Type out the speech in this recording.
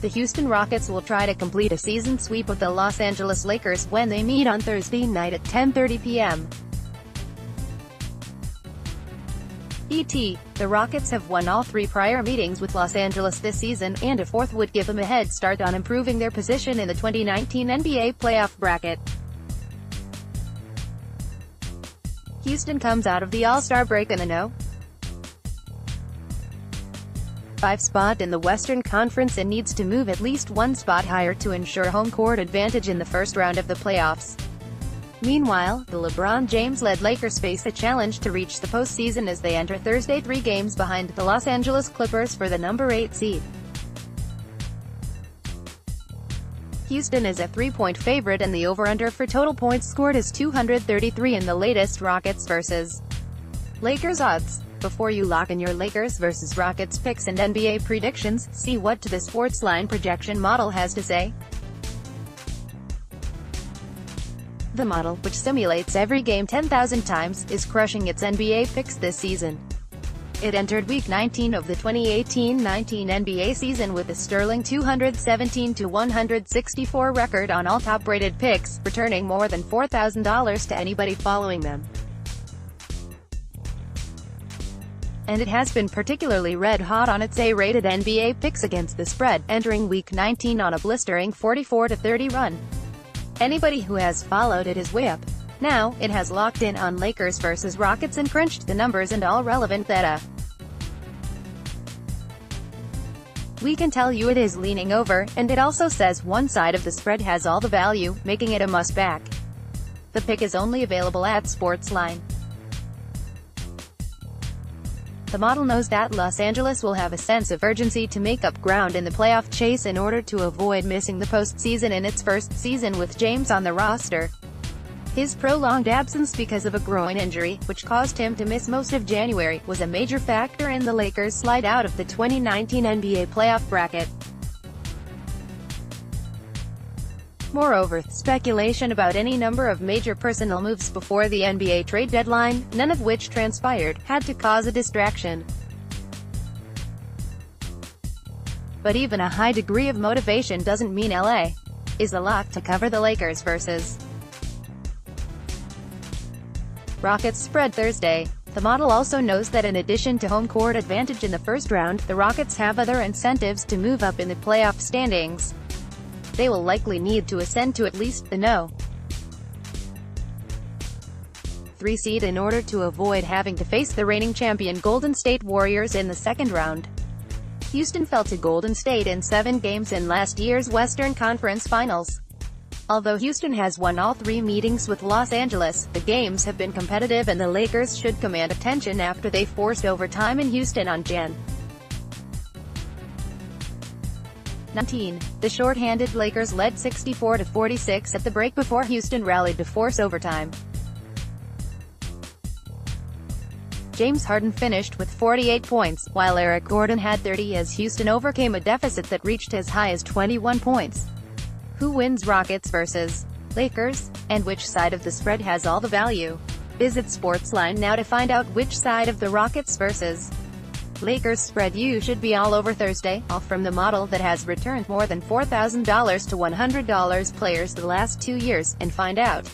The Houston Rockets will try to complete a season sweep of the Los Angeles Lakers when they meet on Thursday night at 10:30 p.m. ET. The Rockets have won all three prior meetings with Los Angeles this season, and a fourth would give them a head start on improving their position in the 2019 NBA playoff bracket. Houston comes out of the All-Star break in the No. 5 spot in the Western Conference and needs to move at least one spot higher to ensure home court advantage in the first round of the playoffs. Meanwhile, the LeBron James-led Lakers face a challenge to reach the postseason as they enter Thursday 3 games behind the Los Angeles Clippers for the number 8 seed. Houston is a 3-point favorite and the over-under for total points scored is 233 in the latest Rockets vs. Lakers odds. Before you lock in your Lakers vs. Rockets picks and NBA predictions, see what the Sportsline projection model has to say. The model, which simulates every game 10,000 times, is crushing its NBA picks this season. It entered Week 19 of the 2018-19 NBA season with a sterling 217-164 record on all top-rated picks, returning more than $4,000 to anybody following them. And it has been particularly red-hot on its A-rated NBA picks against the spread, entering Week 19 on a blistering 44-30 run. Anybody who has followed it is way up. Now, it has locked in on Lakers vs. Rockets and crunched the numbers and all relevant data. We can tell you it is leaning over, and it also says one side of the spread has all the value, making it a must-back. The pick is only available at Sportsline. The model knows that Los Angeles will have a sense of urgency to make up ground in the playoff chase in order to avoid missing the postseason in its first season with James on the roster. His prolonged absence because of a groin injury, which caused him to miss most of January, was a major factor in the Lakers' slide out of the 2019 NBA playoff bracket. Moreover, speculation about any number of major personnel moves before the NBA trade deadline, none of which transpired, had to cause a distraction. But even a high degree of motivation doesn't mean LA is a lock to cover the Lakers vs. Rockets spread Thursday. The model also knows that in addition to home court advantage in the first round, the Rockets have other incentives to move up in the playoff standings. They will likely need to ascend to at least the No. 3 seed in order to avoid having to face the reigning champion Golden State Warriors in the second round. Houston fell to Golden State in 7 games in last year's Western Conference Finals. Although Houston has won all 3 meetings with Los Angeles, the games have been competitive and the Lakers should command attention after they forced overtime in Houston on Jan. 19. The short-handed Lakers led 64-46 at the break before Houston rallied to force overtime. James Harden finished with 48 points, while Eric Gordon had 30 as Houston overcame a deficit that reached as high as 21 points. Who wins Rockets vs. Lakers? And which side of the spread has all the value? Visit Sportsline now to find out which side of the Rockets vs. Lakers spread you should be all over Thursday, all from the model that has returned more than $4,000 to $100 players the last 2 years, and find out.